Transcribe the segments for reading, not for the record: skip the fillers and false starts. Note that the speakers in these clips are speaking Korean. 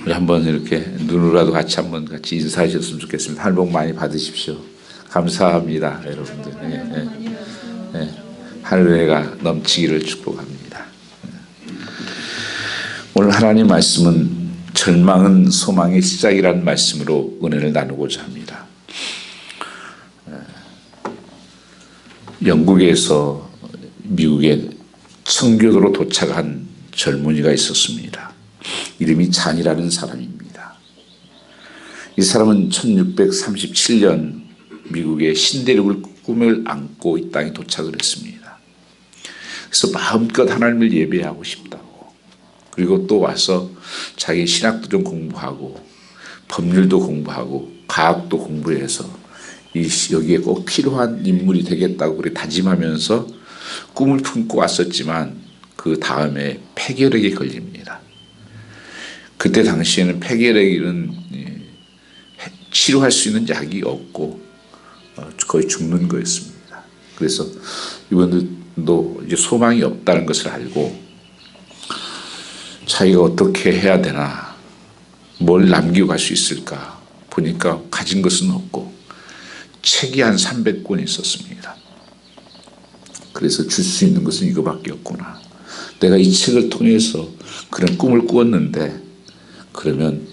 우리 한번 이렇게 눈으로라도 같이 인사하셨으면 좋겠습니다. 하늘 복 많이 받으십시오. 감사합니다, 여러분들. 하늘 은혜가 넘치기를 축복합니다. 오늘 하나님 말씀은 절망은 소망의 시작이라는 말씀으로 은혜를 나누고자 합니다. 영국에서 미국에 청교도로 도착한 젊은이가 있었습니다. 이름이 잔이라는 사람입니다. 이 사람은 1637년 미국의 신대륙을 꿈을 안고 이 땅에 도착을 했습니다. 그래서 마음껏 하나님을 예배하고 싶다고, 그리고 또 와서 자기 신학도 좀 공부하고 법률도 공부하고 과학도 공부해서 여기에 꼭 필요한 인물이 되겠다고 그렇게 다짐하면서 꿈을 품고 왔었지만 그 다음에 폐결핵에 걸립니다. 그때 당시에는 폐결핵은 치료할 수 있는 약이 없고 거의 죽는 거였습니다. 그래서 이분들도 이제 소망이 없다는 것을 알고 자기가 어떻게 해야 되나, 뭘 남기고 갈 수 있을까 보니까 가진 것은 없고 책이 한 300권 있었습니다. 그래서 줄 수 있는 것은 이거밖에 없구나. 내가 이 책을 통해서 그런 꿈을 꾸었는데 그러면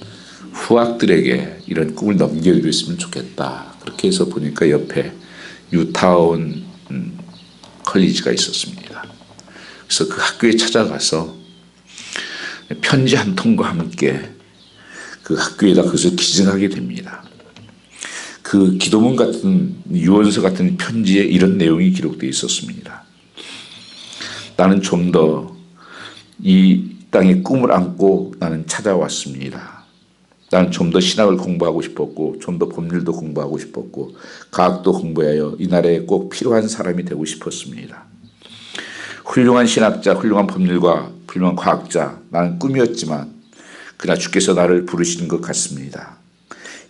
후학들에게 이런 꿈을 넘겨드렸으면 좋겠다. 그렇게 해서 보니까 옆에 뉴타운 컬리지가 있었습니다. 그래서 그 학교에 찾아가서 편지 한 통과 함께 그 학교에다 그것을 기증하게 됩니다. 그 기도문 같은 유언서 같은 편지에 이런 내용이 기록되어 있었습니다. 나는 좀 더 이 땅에 꿈을 안고 나는 찾아왔습니다. 나는 좀 더 신학을 공부하고 싶었고 좀 더 법률도 공부하고 싶었고 과학도 공부하여 이 나라에 꼭 필요한 사람이 되고 싶었습니다. 훌륭한 신학자, 훌륭한 법률가, 훌륭한 과학자, 나는 꿈이었지만 그러나 주께서 나를 부르시는 것 같습니다.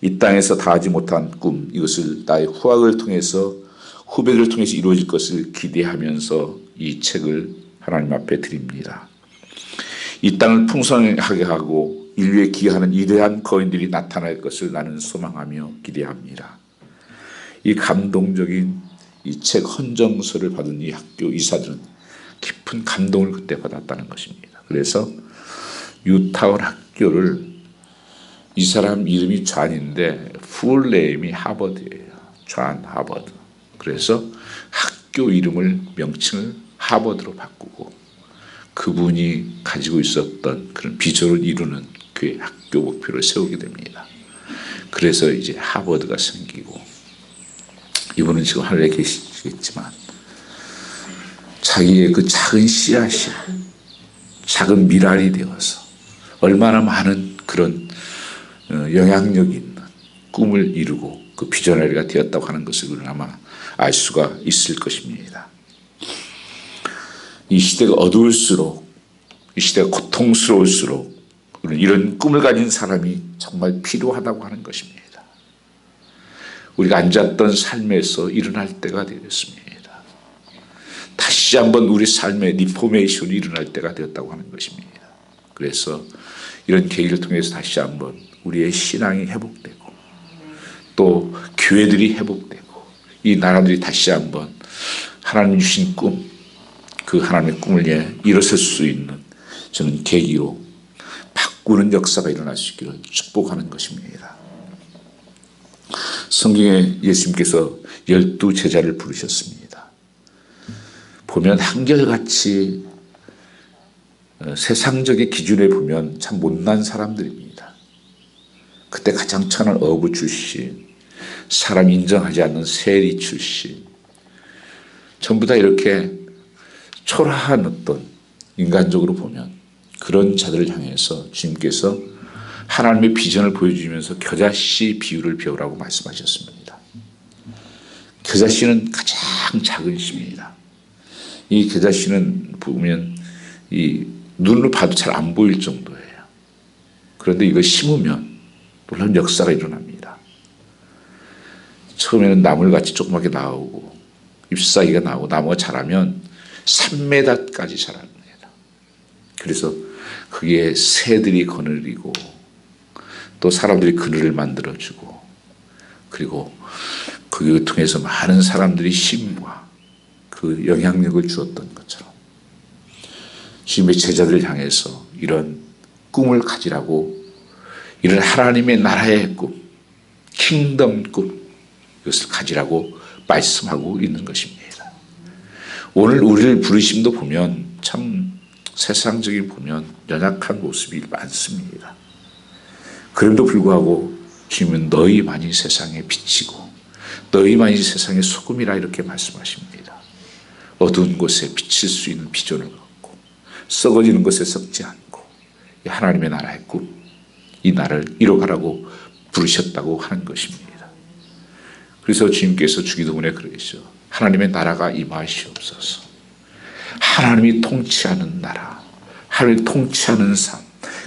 이 땅에서 다하지 못한 꿈, 이것을 나의 후학을 통해서, 후배들을 통해서 이루어질 것을 기대하면서 이 책을 하나님 앞에 드립니다. 이 땅을 풍성하게 하고 인류에 기여하는 위대한 거인들이 나타날 것을 나는 소망하며 기대합니다. 이 감동적인 이 책 헌정서를 받은 이 학교 이사들은 깊은 감동을 그때 받았다는 것입니다. 그래서 유타운 학교를, 이 사람 이름이 존인데 풀네임이 하버드예요. 존 하버드. 그래서 학교 이름을, 명칭을 하버드로 바꾸고 그분이 가지고 있었던 그런 비전을 이루는 그의 학교 목표를 세우게 됩니다. 그래서 이제 하버드가 생기고, 이분은 지금 하늘에 계시겠지만 자기의 그 작은 씨앗이 작은 미랄이 되어서 얼마나 많은 그런 영향력 있는 꿈을 이루고 그 비전너리가 되었다고 하는 것을 아마 알 수가 있을 것입니다. 이 시대가 어두울수록, 이 시대가 고통스러울수록 이런 꿈을 가진 사람이 정말 필요하다고 하는 것입니다. 우리가 앉았던 삶에서 일어날 때가 되었습니다. 다시 한번 우리 삶의 리포메이션이 일어날 때가 되었다고 하는 것입니다. 그래서 이런 계기를 통해서 다시 한번 우리의 신앙이 회복되고 또 교회들이 회복되고 이 나라들이 다시 한번 하나님 주신 꿈, 그 하나님의 꿈을 일어설 수 있는 저는 계기로 바꾸는 역사가 일어날 수 있기를 축복하는 것입니다. 성경에 예수님께서 12제자를 부르셨습니다. 보면 한결같이 세상적인 기준에 보면 참 못난 사람들입니다. 그때 가장 천한 어부 출신, 사람 인정하지 않는 세리 출신, 전부 다 이렇게 초라한 어떤, 인간적으로 보면 그런 자들을 향해서 주님께서 하나님의 비전을 보여주면서 겨자씨 비유를 배우라고 말씀하셨습니다. 겨자씨는 가장 작은 씨입니다. 이 겨자씨는 보면 이 눈으로 봐도 잘 안 보일 정도예요. 그런데 이걸 심으면 놀라운 역사가 일어납니다. 처음에는 나물같이 조그맣게 나오고 잎사귀가 나오고 나무가 자라면 3m까지 자랍니다. 그래서 그게 새들이 거느리고 또 사람들이 그늘을 만들어주고, 그리고 그 통해서 많은 사람들이 힘과 그 영향력을 주었던 것처럼 주님의 제자들을 향해서 이런 꿈을 가지라고, 이런 하나님의 나라의 꿈, 킹덤 꿈, 이것을 가지라고 말씀하고 있는 것입니다. 오늘 우리를 부르심도 보면 참 세상적인 보면 연약한 모습이 많습니다. 그럼에도 불구하고 주님은 너희만이 세상의 빛이고 너희만이 세상의 소금이라 이렇게 말씀하십니다. 어두운 곳에 비칠 수 있는 비전을 갖고 썩어지는 것에 썩지 않고 하나님의 나라의 꿈, 이 나라를 이뤄가라고 부르셨다고 하는 것입니다. 그래서 주님께서 주기도문에 그러시죠. 하나님의 나라가 임하시옵소서. 하나님이 통치하는 나라, 하나님이 통치하는 삶,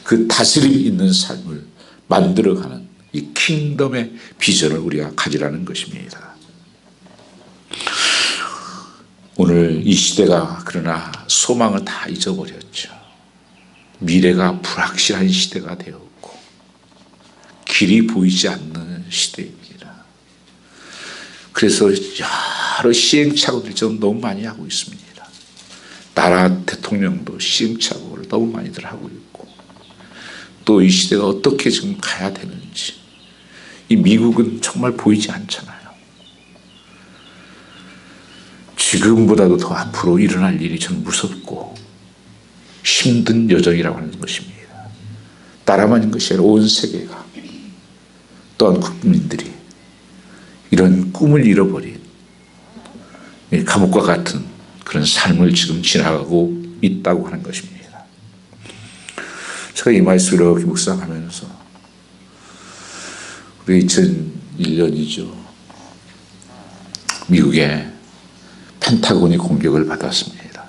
그 다스림 있는 삶을 만들어가는 이 킹덤의 비전을 우리가 가지라는 것입니다. 오늘 이 시대가 그러나 소망을 다 잊어버렸죠. 미래가 불확실한 시대가 되었고 길이 보이지 않는 시대입니다. 그래서 여러 시행착오들이 좀 너무 많이 하고 있습니다. 나라 대통령도 시행착오를 너무 많이들 하고 있고, 또 이 시대가 어떻게 지금 가야 되는지, 이 미국은 정말 보이지 않잖아요. 지금보다도 더 앞으로 일어날 일이 전 무섭고 힘든 여정이라고 하는 것입니다. 나라만인 것이 아니라 온 세계가, 또한 국민들이 이런 꿈을 잃어버린 감옥과 같은 그런 삶을 지금 지나가고 있다고 하는 것입니다. 제가 이 말씀을 이렇게 묵상하면서 우리 2001년이죠. 미국의 펜타곤이 공격을 받았습니다.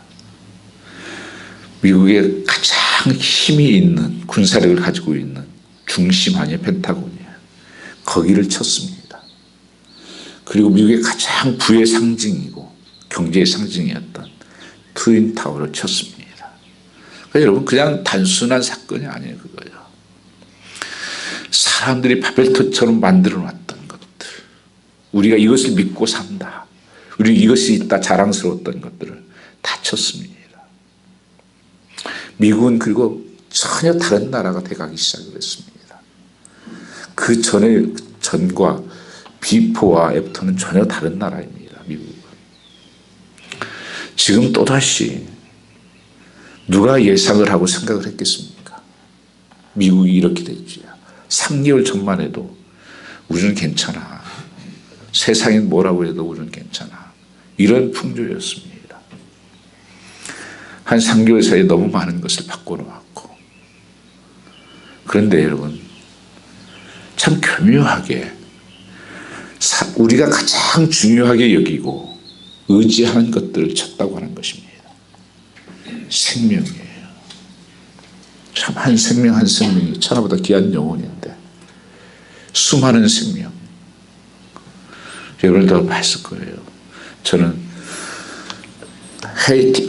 미국의 가장 힘이 있는 군사력을 가지고 있는 중심안이 펜타곤이에요. 거기를 쳤습니다. 그리고 미국의 가장 부의 상징이고 경제의 상징이었던 트윈타워를 쳤습니다. 그러니까 여러분, 그냥 단순한 사건이 아니에요. 그거예요. 사람들이 바벨탑처럼 만들어 놨던 것들, 우리가 이것을 믿고 산다, 우리 이것이 있다 자랑스러웠던 것들을 다 쳤습니다. 미국은 그리고 전혀 다른 나라가 돼가기 시작을 했습니다. 그 전과 비포와 애프터는 전혀 다른 나라입니다. 미국은. 지금 또다시 누가 예상을 하고 생각을 했겠습니까? 미국이 이렇게 됐지. 3개월 전만 해도 우리는 괜찮아. 세상이 뭐라고 해도 우리는 괜찮아. 이런 풍조였습니다. 한 3개월 사이에 너무 많은 것을 바꿔놓았고, 그런데 여러분, 참 교묘하게 우리가 가장 중요하게 여기고 의지하는 것들을 쳤다고 하는 것입니다. 생명이에요. 참 한 생명 한 생명이 천하보다 귀한 영혼인데, 수많은 생명, 여러분도 봤을 거예요. 저는 하이티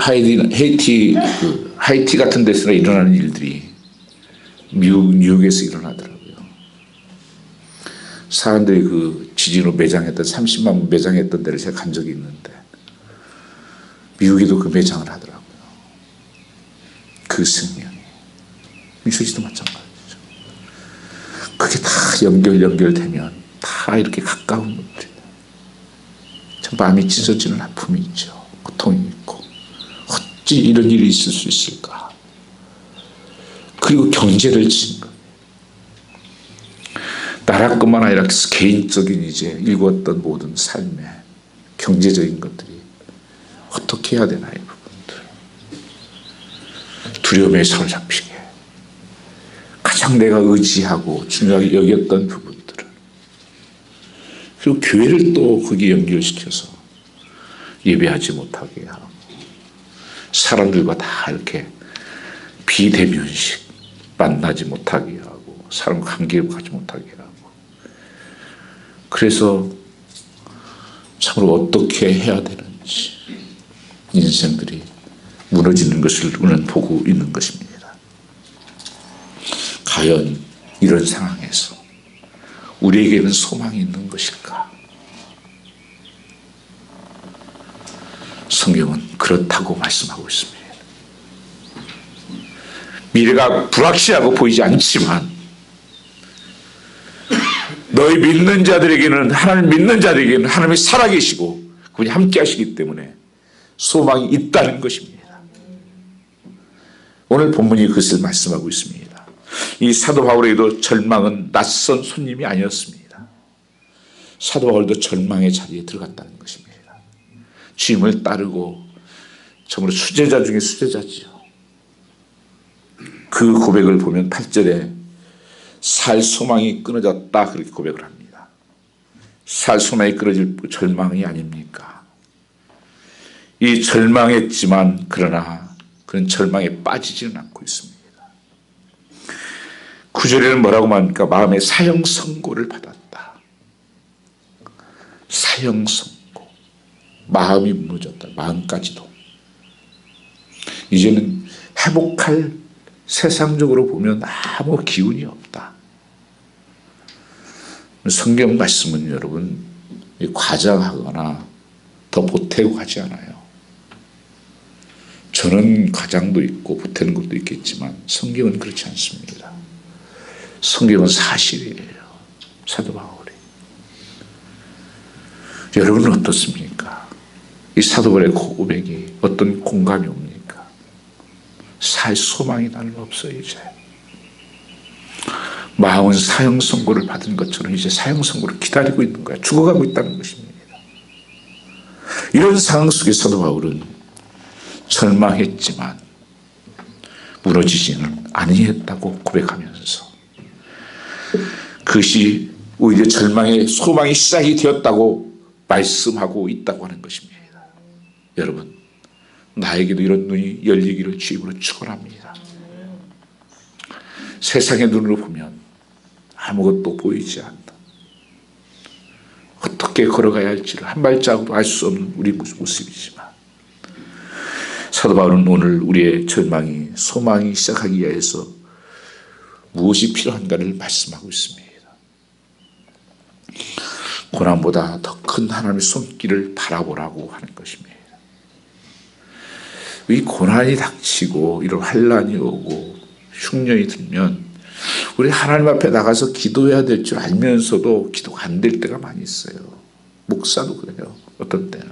같은 데서 일어나는 일들이 뉴욕에서 일어나더라고요. 사람들이 그 지진으로 매장했던 30만 매장했던 데를 제가 간 적이 있는데, 미국에도 그 매장을 하더라고요. 그 생명이. 미국에도 마찬가지죠. 그게 다 연결되면 다 이렇게 가까운 것들이에요. 참 마음이 찢어지는 아픔이 있죠. 고통이 있고, 어찌 이런 일이 있을 수 있을까. 그리고 경제를 친 것. 나라뿐만 아니라 개인적인 이제 일구었던 모든 삶의 경제적인 것들이 어떻게 해야 되나, 이 부분들. 두려움에 사로잡히게. 가장 내가 의지하고 중요하게 여겼던 부분들을. 그리고 교회를 또 거기에 연결시켜서 예배하지 못하게 하고, 사람들과 다 이렇게 비대면식 만나지 못하게 하고, 사람 관계를 가지 못하게 하고, 그래서 참으로 어떻게 해야 되는지 인생들이 무너지는 것을 우리는 보고 있는 것입니다. 과연 이런 상황에서 우리에게는 소망이 있는 것일까? 성경은 그렇다고 말씀하고 있습니다. 미래가 불확실하고 보이지 않지만 너희 믿는 자들에게는, 하나님 믿는 자들에게는 하나님이 살아계시고 그분이 함께 하시기 때문에 소망이 있다는 것입니다. 오늘 본문이 그것을 말씀하고 있습니다. 이 사도 바울에게도 절망은 낯선 손님이 아니었습니다. 사도 바울도 절망의 자리에 들어갔다는 것입니다. 주님을 따르고 정말 수제자 중에 수제자지요. 그 고백을 보면 8절에 살 소망이 끊어졌다 그렇게 고백을 합니다. 살 소망이 끊어질 절망이 아닙니까? 이 절망했지만 그러나 그런 절망에 빠지지는 않고 있습니다. 9절에는 뭐라고 말합니까? 마음의 사형 선고를 받았다. 사형 선고. 마음이 무너졌다. 마음까지도. 이제는 회복할, 세상적으로 보면 아무 기운이 없다. 성경 말씀은 여러분 과장하거나 더 보태고 하지 않아요. 저는 과장도 있고 보태는 것도 있겠지만 성경은 그렇지 않습니다. 성경은 사실이에요. 사도 바울이. 여러분은 어떻습니까? 이 사도 바울의 고백이 어떤 공감이 옵니까? 살 소망이 나는 없어 이제. 마음은 사형 선고를 받은 것처럼 이제 사형 선고를 기다리고 있는 거야. 죽어가고 있다는 것입니다. 이런 상황 속에 사도 바울은 절망했지만 무너지지는 아니했다고 고백하면서 그것이 오히려 절망의 소망이 시작이 되었다고 말씀하고 있다고 하는 것입니다. 여러분, 나에게도 이런 눈이 열리기를 주입으로 축원합니다. 세상의 눈으로 보면 아무것도 보이지 않는다. 어떻게 걸어가야 할지를 한 발자국도 알 수 없는 우리 모습이지만 사도 바울은 오늘 우리의 절망이, 소망이 시작하기 위해서 무엇이 필요한가를 말씀하고 있습니다. 고난보다 더 큰 하나님의 손길을 바라보라고 하는 것입니다. 이 고난이 닥치고 이런 환난이 오고 흉년이 들면 우리 하나님 앞에 나가서 기도해야 될 줄 알면서도 기도가 안 될 때가 많이 있어요. 목사도 그래요. 어떤 때는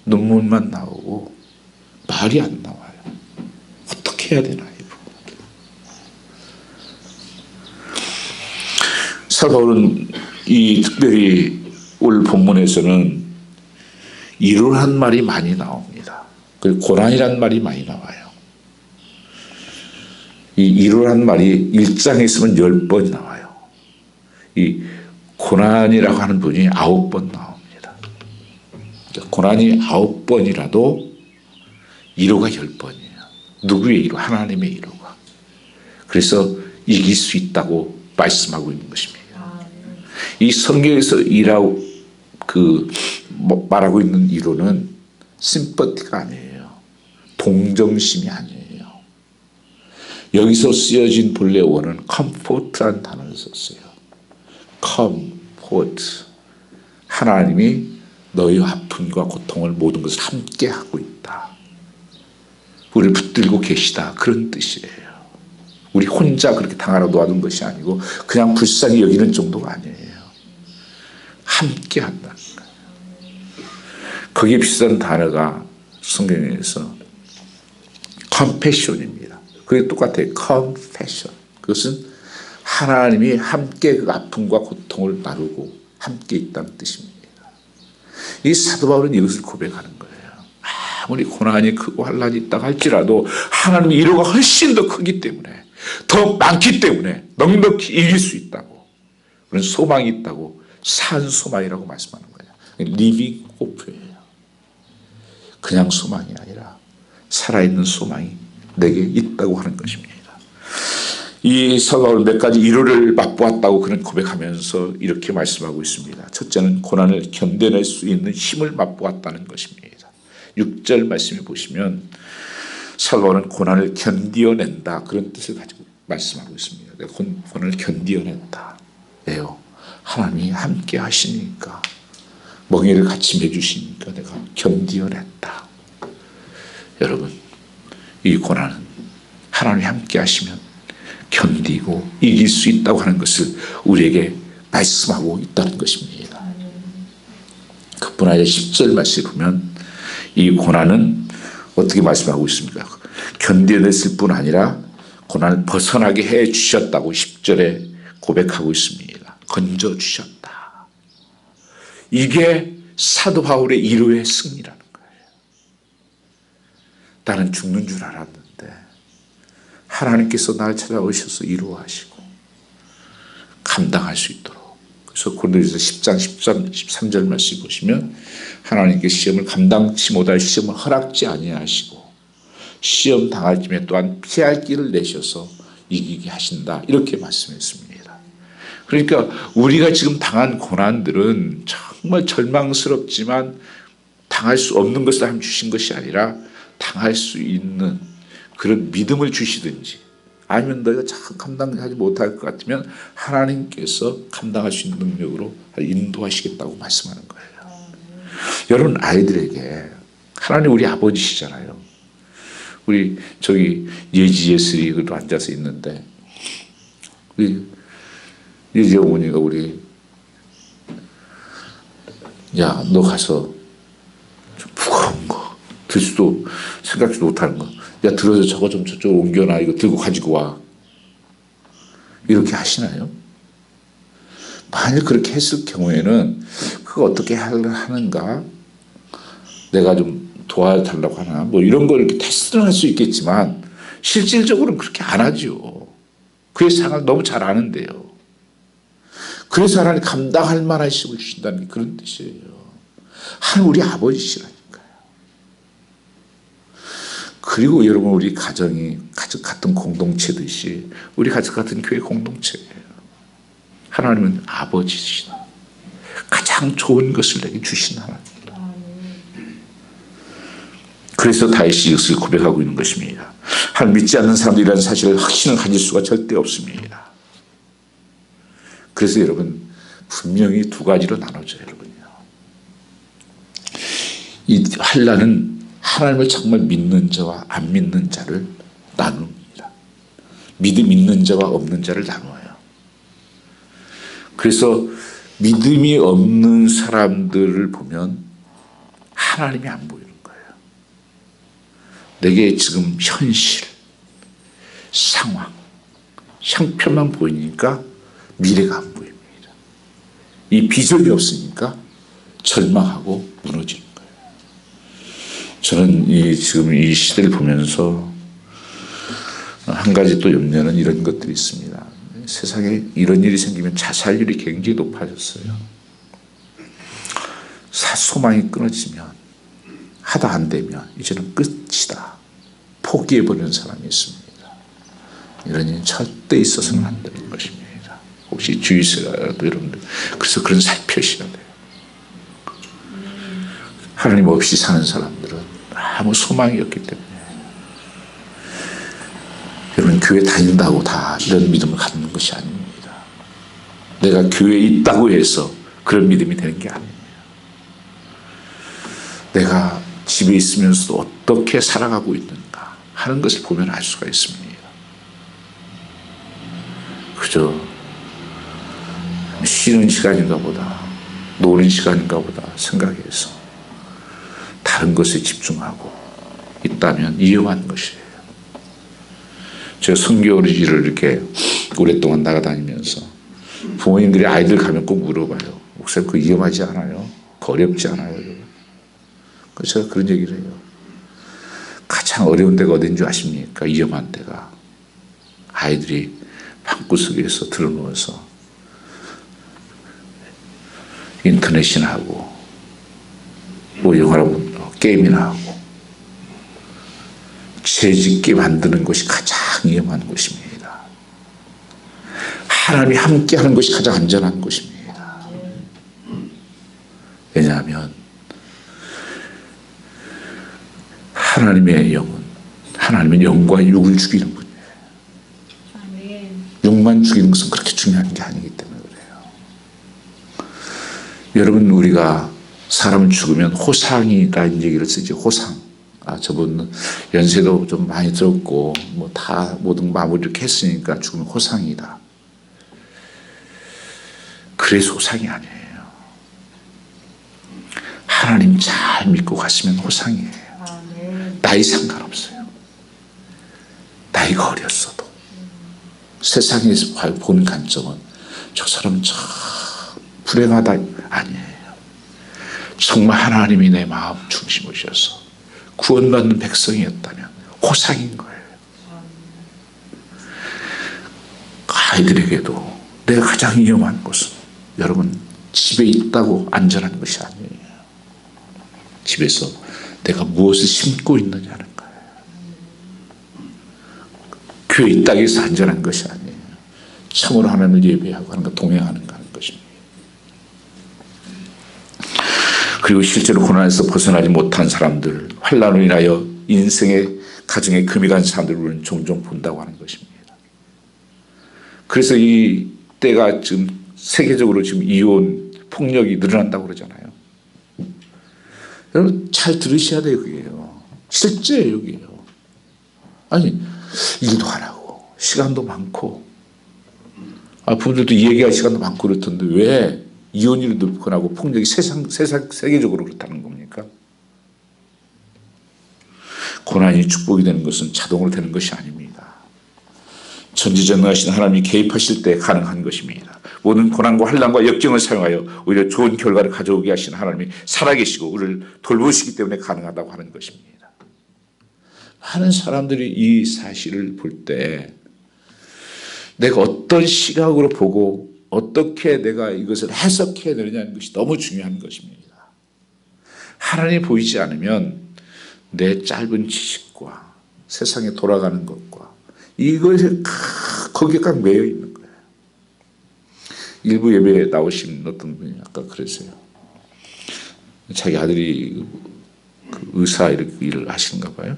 눈물만 나오고 말이 안 나와요. 어떻게 해야 되나 이거. 사도 바울은 이 특별히 오늘 본문에서는 이루란 말이 많이 나옵니다. 그리고 고난이란 말이 많이 나와요. 이 이루란 말이 1장에 있으면 10번 나와요. 이 고난이라고 하는 분이 9번 나옵니다. 고난이 9번이라도 이루가 10번이에요. 누구의 이루? 하나님의 이루가. 그래서 이길 수 있다고 말씀하고 있는 것입니다. 이 성경에서 말하고 있는 이루는 심퍼티가 아니에요. 동정심이 아니에요. 여기서 쓰여진 본래 원어는 comfort라는 단어를 썼어요. comfort. 하나님이 너희 아픔과 고통을 모든 것을 함께 하고 있다. 우리를 붙들고 계시다. 그런 뜻이에요. 우리 혼자 그렇게 당하러 놓아둔 것이 아니고 그냥 불쌍히 여기는 정도가 아니에요. 함께 한다는 거예요. 거기에 비슷한 단어가 성경에서 compassion입니다. 그게 똑같아요. confession. 그것은 하나님이 함께 그 아픔과 고통을 나누고 함께 있다는 뜻입니다. 이 사도 바울은 이것을 고백하는 거예요. 아무리 고난이 크고 환난이 있다고 할지라도 하나님의 위로가 훨씬 더 크기 때문에 더 많기 때문에 넉넉히 이길 수 있다고 그런 소망이 있다고 산 소망이라고 말씀하는 거예요. 리빙 호프예요. 그냥 소망이 아니라 살아있는 소망이 내게 있다고 하는 것입니다. 이 사도 바울은 몇 가지 위로를 맛보았다고 그런 고백하면서 이렇게 말씀하고 있습니다. 첫째는 고난을 견뎌낼 수 있는 힘을 맛보았다는 것입니다. 6절 말씀해 보시면 사도 바울은 고난을 견뎌낸다 그런 뜻을 가지고 말씀하고 있습니다. 내가 고난을 견디어냈다. 왜요? 하나님이 함께 하시니까, 멍에를 같이 매주시니까 내가 견디어냈다. 여러분, 이 고난은 하나님이 함께 하시면 견디고 이길 수 있다고 하는 것을 우리에게 말씀하고 있다는 것입니다. 그뿐 아니라 10절 말씀을 보면 이 고난은 어떻게 말씀하고 있습니까? 견뎌냈을 뿐 아니라 고난을 벗어나게 해 주셨다고 10절에 고백하고 있습니다. 건져 주셨다. 이게 사도 바울의 이루의 승리라는 거예요. 나는 죽는 줄 알았는데 하나님께서 나를 찾아오셔서 이루하시고 감당할 수 있도록. 그래서 고린도전서 10장 13절 말씀 보시면 하나님께 시험을 감당치 못할 시험을 허락지 아니하시고 시험 당할 쯤에 또한 피할 길을 내셔서 이기게 하신다. 이렇게 말씀했습니다. 그러니까 우리가 지금 당한 고난들은 정말 절망스럽지만 당할 수 없는 것을 하나님 주신 것이 아니라 당할 수 있는 그런 믿음을 주시든지 아니면 너희가 참 감당하지 못할 것 같으면 하나님께서 감당할 수 있는 능력으로 인도하시겠다고 말씀하는 거예요. 여러분, 아이들에게 하나님 우리 아버지시잖아요. 우리 저기 예지 예슬이도 앉아서 있는데 우리 예지 어머니가 우리 야 너 가서 좀 무거운 거 들 수도 생각지도 못하는 거 야 들어서 저거 좀 저쪽으로 옮겨놔 이거 들고 가지고 와 이렇게 하시나요? 만일 그렇게 했을 경우에는 그거 어떻게 하는가 내가 좀 도와달라고 하나 뭐 이런 걸 이렇게 테스트를 할 수 있겠지만 실질적으로는 그렇게 안 하죠. 그의 상황을 너무 잘 아는데요. 그래서 하나님 감당할 만한 힘을 주신다는 게 그런 뜻이에요. 하나님 우리 아버지시라니까요. 그리고 여러분 우리 가정이 가족 같은 공동체듯이 우리 가족 같은 교회 공동체예요. 하나님은 아버지시다. 가장 좋은 것을 내게 주신 하나님이다. 그래서 다윗이 이것을 고백하고 있는 것입니다. 하나님 믿지 않는 사람들이라는 사실을 확신을 가질 수가 절대 없습니다. 그래서 여러분 분명히 두 가지로 나눠져요. 여러분요. 이 환난은 하나님을 정말 믿는 자와 안 믿는 자를 나눕니다. 믿음 있는 자와 없는 자를 나눠요. 그래서 믿음이 없는 사람들을 보면 하나님이 안 보이는 거예요. 내게 지금 현실, 상황, 형편만 보이니까 미래가 안 보입니다. 이 비전이 없으니까 절망하고 무너지는 거예요. 저는 지금 이 시대를 보면서 한 가지 또 염려는 이런 것들이 있습니다. 세상에 이런 일이 생기면 자살률이 굉장히 높아졌어요. 소망이 끊어지면 하다 안 되면 이제는 끝이다. 포기해버리는 사람이 있습니다. 이런 일은 절대 있어서는 안 되는 것입니다. 혹시 주의세라도 여러분들 그래서 그런 살펴셔야 돼요. 하나님 없이 사는 사람들은 아무 소망이 없기 때문에 여러분 교회 다닌다고 다 이런 믿음을 갖는 것이 아닙니다. 내가 교회에 있다고 해서 그런 믿음이 되는 게 아닙니다. 내가 집에 있으면서도 어떻게 살아가고 있는가 하는 것을 보면 알 수가 있습니다. 그저 쉬는 시간인가 보다 노는 시간인가 보다 생각해서 다른 것에 집중하고 있다면 위험한 것이에요. 제가 선교지를 이렇게 오랫동안 나가다니면서 부모님들이 아이들 가면 꼭 물어봐요. 목사님 그거 위험하지 않아요? 그거 어렵지 않아요? 그래서 제가 그런 얘기를 해요. 가장 어려운 데가 어딘 줄 아십니까? 위험한 데가 아이들이 방구석에서 들어누워서 인터넷이나 하고 뭐 영화나 게임이나 하고 죄짓게 만드는 것이 가장 위험한 것입니다. 하나님이 함께하는 것이 가장 안전한 것입니다. 왜냐하면 하나님의 영은 하나님의 영과 육을 죽이는 분이에요. 욕만 죽이는 것은 그렇게 중요한 게 아니기 때문에 그래요. 여러분, 우리가 사람은 죽으면 호상이라는 얘기를 쓰지. 호상. 저분 연세도 좀 많이 들었고 뭐 다 모든 마무리 이렇게 했으니까 죽으면 호상이다. 그래서 호상이 아니에요. 하나님 잘 믿고 갔으면 호상이에요. 나이 상관없어요. 나이가 어렸어도. 세상에서 보는 관점은 저 사람은 참 불행하다 아니에요. 정말 하나님이 내 마음 중심이셔서 구원받는 백성이었다면 호상인 거예요. 아이들에게도 내가 가장 위험한 것은 여러분 집에 있다고 안전한 것이 아니에요. 집에서 내가 무엇을 심고 있느냐는 거예요. 교회 있다고 해서 안전한 것이 아니에요. 참으로 하나님을 예배하고 하는 것, 동행하는 것입니다. 그리고 실제로 고난에서 벗어나지 못한 사람들, 환난으로 인하여 인생의 가정에 금이 간 사람들을 우리는 종종 본다고 하는 것입니다. 그래서 이 때가 지금 세계적으로 지금 이혼, 폭력이 늘어난다고 그러잖아요. 여러분 잘 들으셔야 돼요. 그게요. 실제예요. 여기요. 아니 일도 안 하고 시간도 많고 부부들도 이 얘기할 시간도 많고 그렇던데 왜 이혼율이 늘어나고 폭력이 세계적으로 그렇다는 겁니까? 고난이 축복이 되는 것은 자동으로 되는 것이 아닙니다. 전지전능하신 하나님이 개입하실 때 가능한 것입니다. 모든 고난과 환난과 역경을 사용하여 오히려 좋은 결과를 가져오게 하시는 하나님이 살아계시고 우리를 돌보시기 때문에 가능하다고 하는 것입니다. 많은 사람들이 이 사실을 볼 때 내가 어떤 시각으로 보고 어떻게 내가 이것을 해석해야 되느냐는 것이 너무 중요한 것입니다. 하나님이 보이지 않으면 내 짧은 지식과 세상에 돌아가는 것과 이것이 거기에 딱 매여 있는 거예요. 일부 예배에 나오신 어떤 분이 아까 그랬어요. 자기 아들이 그 의사 일을 하시는가 봐요.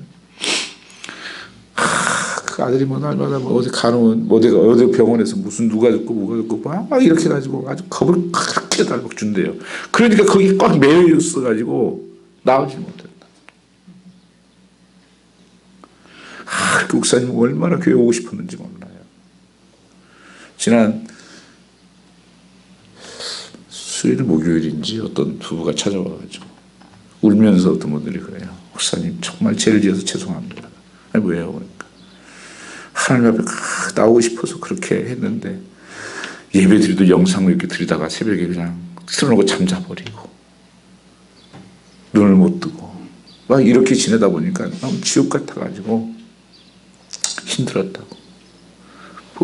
그 아들이 날마다 어디 가는 어디 병원에서 무슨 누가 죽고 뭐가 죽고 막 이렇게 해가지고 아주 겁을 그렇게 달고 준대요. 그러니까 거기 꽉 매여 있어가지고 나오지 못했다. 그 목사님 얼마나 교회 오고 싶었는지 몰라요. 지난 수요일 목요일인지 어떤 부부가 찾아와가지고 울면서 어떤 분들이 그래요. 목사님 정말 죄를 지어서 죄송합니다. 아니 왜요? 그러니까 하나님 앞에 나오고 싶어서 그렇게 했는데 예배드리도 영상을 이렇게 드리다가 새벽에 그냥 틀어놓고 잠자버리고 눈을 못 뜨고 막 이렇게 지내다 보니까 너무 지옥 같아가지고 힘들었다고.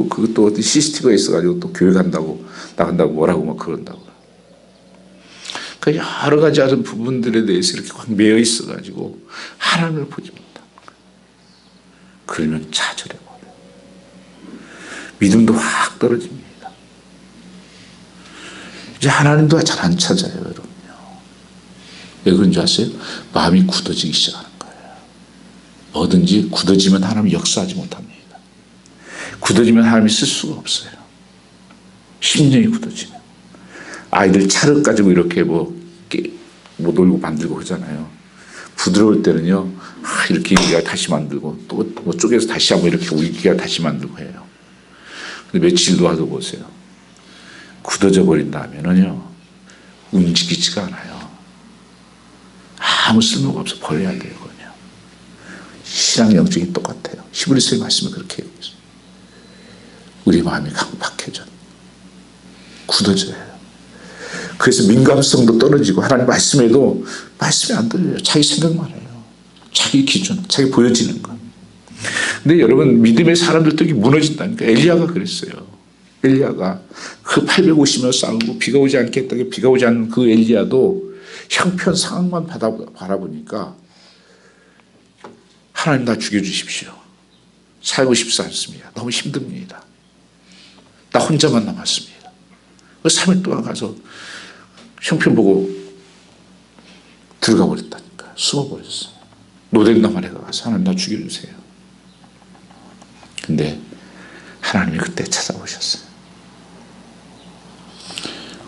그것도 어디 CCTV가 있어가지고 또 교회 간다고 나간다고 뭐라고 막 그런다고. 그러니까 여러 가지 하는 부분들에 대해서 이렇게 확 매여 있어가지고 하나님을 보지 못한다. 그러면 좌절해버려요. 믿음도 확 떨어집니다. 이제 하나님도 잘 안 찾아요, 여러분요. 왜 그런지 아세요? 마음이 굳어지기 시작하는 거예요. 뭐든지 굳어지면 하나님이 역사하지 못합니다. 굳어지면 하나님이 쓸 수가 없어요. 심령이 굳어지면. 아이들 차를 가지고 이렇게 뭐 놀고 만들고 하잖아요. 부드러울 때는요, 이렇게 이기가 다시 만들고 또 뭐 쪼개서 다시 한번 이렇게 이기가 다시 만들고 해요. 근데 며칠 놓아서 보세요. 굳어져 버린다면은요, 움직이지가 않아요. 아무 쓸모가 없어 버려야 돼요, 그냥. 신앙 영적이 똑같아요. 히브리서의 말씀은 그렇게 얘기해요. 우리 마음이 강팍해져. 굳어져요. 그래서 민감성도 떨어지고 하나님 말씀에도 말씀이 안 들려요. 자기 생각만 해요. 자기 기준, 자기 보여지는 것. 근데 여러분 믿음의 사람들도 무너진다니까. 엘리야가 그랬어요. 엘리야가 그 850년 싸우고 비가 오지 않겠다고 비가 오지 않는 그 엘리야도 형편 상황만 바라보니까 하나님 나 죽여주십시오. 살고 싶지 않습니다. 너무 힘듭니다. 나 혼자만 남았습니다. 3일 동안 가서 형편 보고 들어가 버렸다니까. 숨어버렸어요. 노덴 나만에 가서 하나님 나 죽여주세요. 근데 하나님이 그 그때 찾아오셨어요.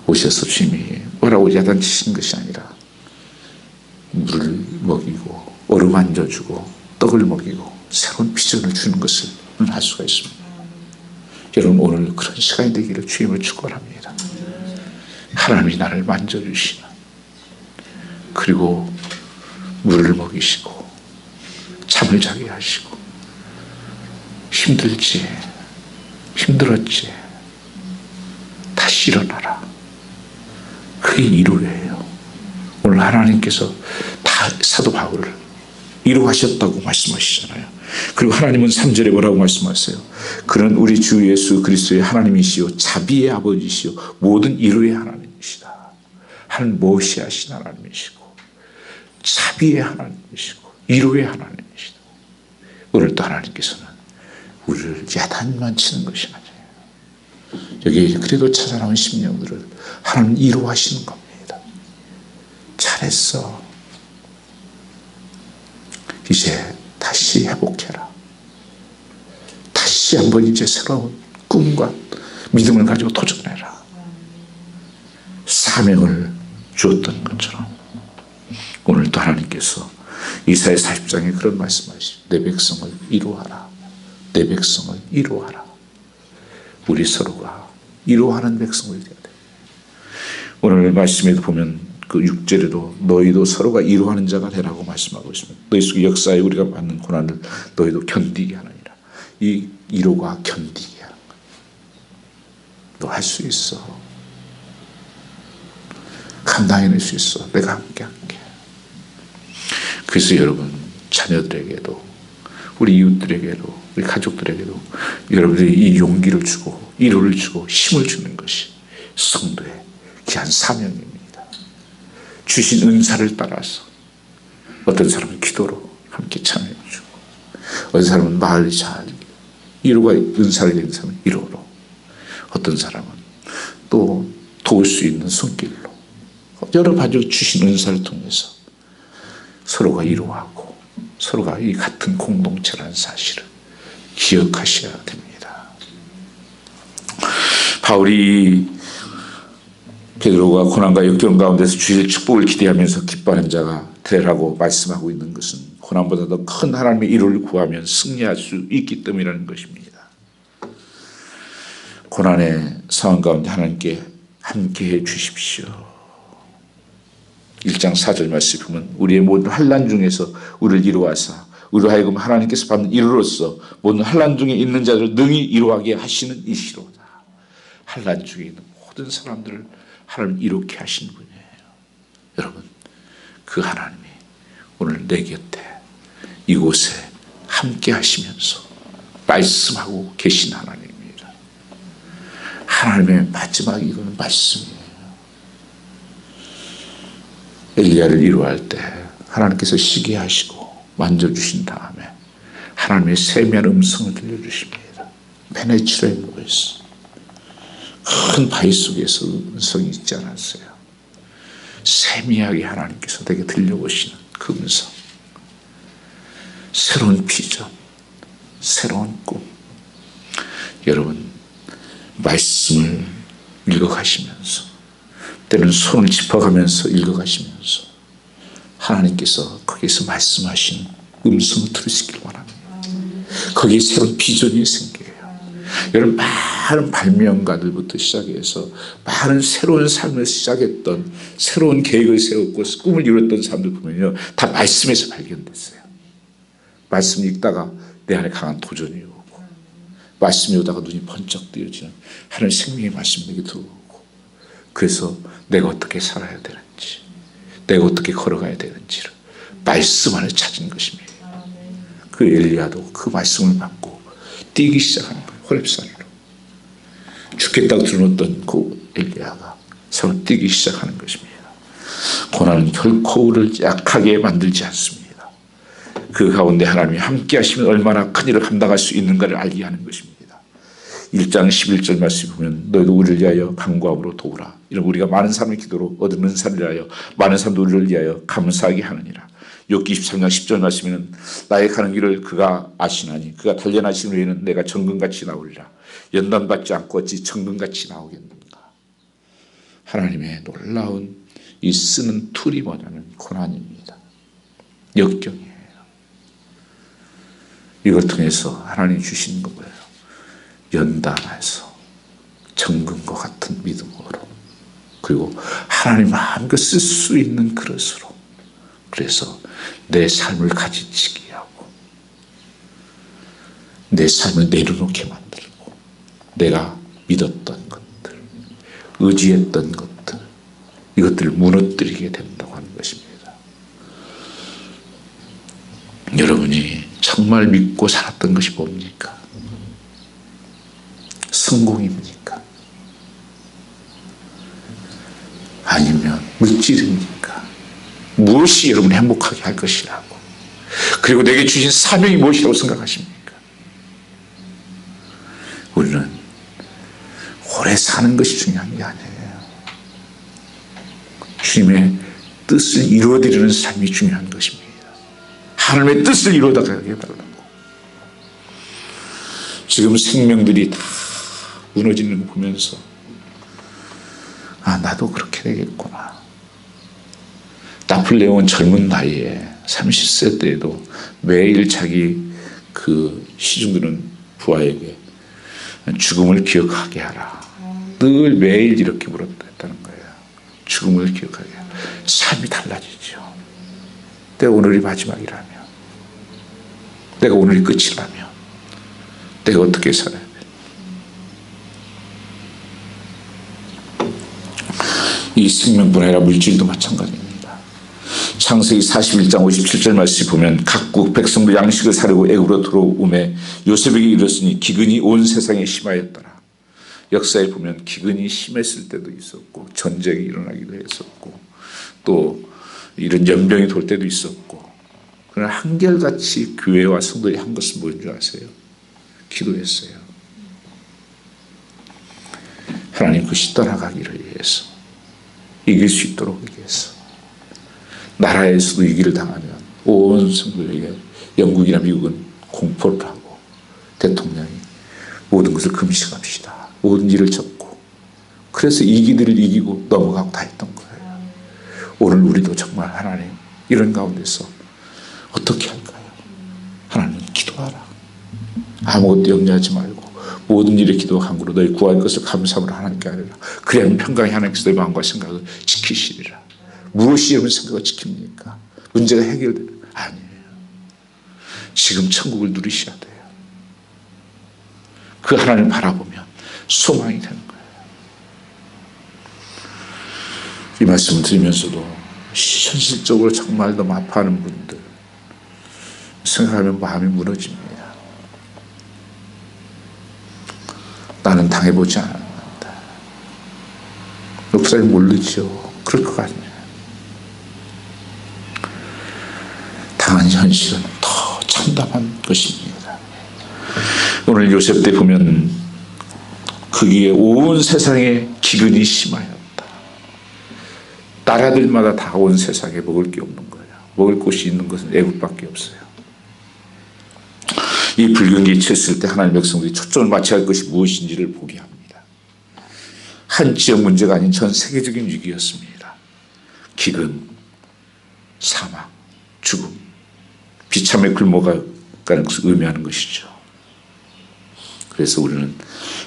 오셔서 주님이 뭐라고 야단치신 것이 아니라 물을 먹이고 어루만져 주고 떡을 먹이고 새로운 비전을 주는 것을 알 수가 있습니다. 여러분, 오늘 그런 시간이 되기를 주님을 축원합니다. 하나님이 나를 만져주시는, 그리고 물을 먹이시고 잠을 자게 하시고, 힘들지, 힘들었지, 다시 일어나라. 그게 위로예요. 오늘 하나님께서 다 사도 바울을 위로하셨다고 말씀하시잖아요. 그리고 하나님은 3절에 뭐라고 말씀하세요? 그는 우리 주 예수 그리스도의 하나님이시요 자비의 아버지시요 모든 위로의 하나님이시다. 하나님 모시하신 하나님이시고 자비의 하나님이시고 위로의 하나님이시다. 오늘 또 하나님께서는 우리를 야단만 치는 것이 아니에요. 여기 그래도 찾아나온 심령들을 하나님 위로하시는 겁니다. 잘했어. 이제 다시 회복해라. 다시 한번 이제 새로운 꿈과 믿음을 가지고 도전해라. 사명을 주었던 것처럼 오늘 또 하나님께서 이사야 40장에 그런 말씀하시죠. 내 백성을 위로하라. 내 백성을 위로하라. 우리 서로가 위로하는 백성이 되어야 돼. 오늘 말씀에도 보면 그 6절에도 너희도 서로가 위로하는 자가 되라고 말씀하고 있습니다. 너희 속 역사에 우리가 받는 고난을 너희도 견디게 하느니라. 이 위로가 견디게 하는 거야. 너 할 수 있어. 감당해낼 수 있어. 내가 함께 할게. 그래서 여러분, 자녀들에게도 우리 이웃들에게도 우리 가족들에게도 여러분들이 이 용기를 주고 위로를 주고 힘을 주는 것이 성도의 귀한 사명입니다. 주신 은사를 따라서 어떤 사람은 기도로 함께 참여해 주고, 어떤 사람은 말을 잘 위로가 은사를 된 사람은 위로로, 어떤 사람은 또 도울 수 있는 손길로, 여러 가지 주신 은사를 통해서 서로가 위로하고 서로가 이 같은 공동체라는 사실을 기억하셔야 됩니다. 바울이 베드로가 고난과 역경 가운데서 주의 축복을 기대하면서 기뻐하는 자가 되라고 말씀하고 있는 것은 고난보다 더 큰 하나님의 위로를 구하면 승리할 수 있기 때문이라는 것입니다. 고난의 상황 가운데 하나님께 함께해 주십시오. 1장 4절 말씀 보면 우리의 모든 환난 중에서 우리를 위로하사 우리로 하여금 하나님께서 받는 위로로서 모든 환난 중에 있는 자들을 능히 위로하게 하시는 이시로다. 환난 중에 있는 모든 사람들을 하나님 이렇게 하시는 분이에요. 여러분, 그 하나님이 오늘 내 곁에 이곳에 함께 하시면서 말씀하고 계신 하나님입니다. 하나님의 마지막 이거는 말씀이에요. 엘리야를 위로할 때 하나님께서 시게 하시고 만져주신 다음에 하나님의 세미한 음성을 들려주십니다. 페네치레인 보이스. 큰 바위 속에서 음성이 있지 않았어요. 세미하게 하나님께서 내게 들려오시는 그 음성. 새로운 비전, 새로운 꿈. 여러분, 말씀을 읽어가시면서 때는 손을 짚어가면서 읽어가시면서 하나님께서 거기서 말씀하신 음성을 들으시길 원합니다. 거기에 새로운 비전이 생겨요. 여러분, 많은 발명가들부터 시작해서 많은 새로운 삶을 시작했던, 새로운 계획을 세웠고 꿈을 이뤘던 사람들 보면요, 다 말씀에서 발견됐어요. 말씀 읽다가 내 안에 강한 도전이 오고, 말씀이 오다가 눈이 번쩍 뜨여지는 하나님 생명의 말씀이 내게 들어오고, 그래서 내가 어떻게 살아야 되는지, 내가 어떻게 걸어가야 되는지를 말씀 안에 찾은 것입니다. 그 엘리야도 그 말씀을 받고 뛰기 시작하는 거예요. 호렙산으로. 죽겠다고 들어놓던 그 엘리야가 서로 뛰기 시작하는 것입니다. 고난은 결코 우리를 약하게 만들지 않습니다. 그 가운데 하나님이 함께 하시면 얼마나 큰 일을 감당할 수 있는가를 알게 하는 것입니다. 1장 11절 말씀 보면 너희도 우리를 위하여 간구함으로 도우라. 이런 우리가 많은 사람의 기도로 얻은 은사를 위하여 많은 사람도 우리를 위하여 감사하게 하느니라. 욥기 23장 10절 말씀에는 나의 가는 길을 그가 아시나니 그가 단련하신 후에는 내가 정금같이 나오리라. 연단받지 않고 어찌 정금같이 나오겠는가. 하나님의 놀라운 이 쓰는 툴이 뭐냐면 고난입니다. 역경이에요. 이걸 통해서 하나님 주신 거예요. 연단해서 정금과 같은 믿음으로, 그리고 하나님 마음껏 쓸 수 있는 그릇으로, 그래서 내 삶을 가지치게 하고 내 삶을 내려놓게 만들고 내가 믿었던 것들, 의지했던 것들, 이것들을 무너뜨리게 된다고 하는 것입니다. 여러분이 정말 믿고 살았던 것이 뭡니까? 성공입니까? 아니면 물질입니까? 무엇이 여러분을 행복하게 할 것이라고, 그리고 내게 주신 사명이 무엇이라고 생각하십니까? 우리는 오래 사는 것이 중요한 게 아니에요. 주님의 뜻을 이루어드리는 삶이 중요한 것입니다. 하나님의 뜻을 이루어가게 해달라고. 지금 생명들이 다 무너지는 거 보면서 나도 그렇게 되겠구나. 나폴레옹은 젊은 나이에 30세 때에도 매일 자기 그 시중드는 부하에게 죽음을 기억하게 하라. 늘 매일 이렇게 물었다는 거예요. 죽음을 기억하게 하라. 삶이 달라지죠. 내가 오늘이 마지막이라면, 내가 오늘이 끝이라면 내가 어떻게 살아야 돼? 이 생명뿐 아니라 물질도 마찬가지입니다. 창세기 41장 57절 말씀을 보면 각국 백성도 양식을 사려고 애굽으로 들어오매 요셉에게 이르렀으니 기근이 온 세상에 심하였더라. 역사에 보면 기근이 심했을 때도 있었고 전쟁이 일어나기도 했었고 또 이런 연병이 돌 때도 있었고, 그러나 한결같이 교회와 성도들이 한 것은 뭔 줄 아세요? 기도했어요. 하나님 그것이 떠나가기를 위해서, 이길 수 있도록 위해서. 나라에서도 이 길을 당하면 온 성도에게 영국이나 미국은 공포를 하고 대통령이 모든 것을 금식합시다, 모든 일을 접고, 그래서 이기들을 이기고 넘어가고 다 했던 거예요. 오늘 우리도 정말 하나님 이런 가운데서 어떻게 할까요? 하나님 기도하라. 아무것도 염려하지 말고 모든 일에 기도와 간구로 너희 구할 것을 감사함으로 하나님께 하리라. 그래야 평강히 하나님께서 너희 마음과 생각을 지키시리라. 무엇이 여러분 생각을 지킵니까? 문제가 해결되는 아니에요. 지금 천국을 누리셔야 돼요. 그 하나님을 바라보면 소망이 되는 거예요. 이 말씀을 드리면서도 현실적으로 정말 너무 아파하는 분들 생각하면 마음이 무너집니다. 나는 당해보지 않았는데. 목사님 모르죠. 그럴 것 같네요. 당한 현실은 더 참담한 것입니다. 오늘 요셉 때 보면 거기에 온 세상에 기근이 심하였다. 나라들마다 다 온 세상에 먹을 게 없는 거예요. 먹을 곳이 있는 것은 애국밖에 없어요. 이 불경기에 처했을 때 하나님의 백성들이 초점을 맞춰야 할 것이 무엇인지를 보게 합니다. 한 지역 문제가 아닌 전 세계적인 위기였습니다. 기근, 사막, 죽음, 비참에 굶어가는 것을 의미하는 것이죠. 그래서 우리는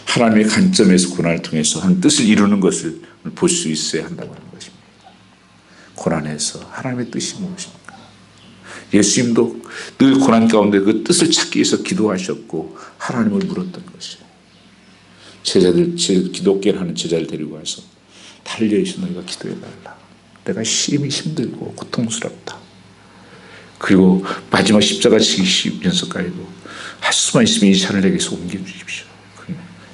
하나님의 관점에서 고난을 통해서 한 뜻을 이루는 것을 볼 수 있어야 한다고 하는 것입니다. 고난에서 하나님의 뜻이 무엇입니까? 예수님도 늘 고난 가운데 그 뜻을 찾기 위해서 기도하셨고 하나님을 물었던 것이에요. 기독교를 하는 제자를 데리고 와서 달려있어 너희가 기도해달라. 내가 심히 힘들고 고통스럽다. 그리고 마지막 십자가 지시면서까지도 할 수만 있으면 이 잔을 내게서 옮겨주십시오.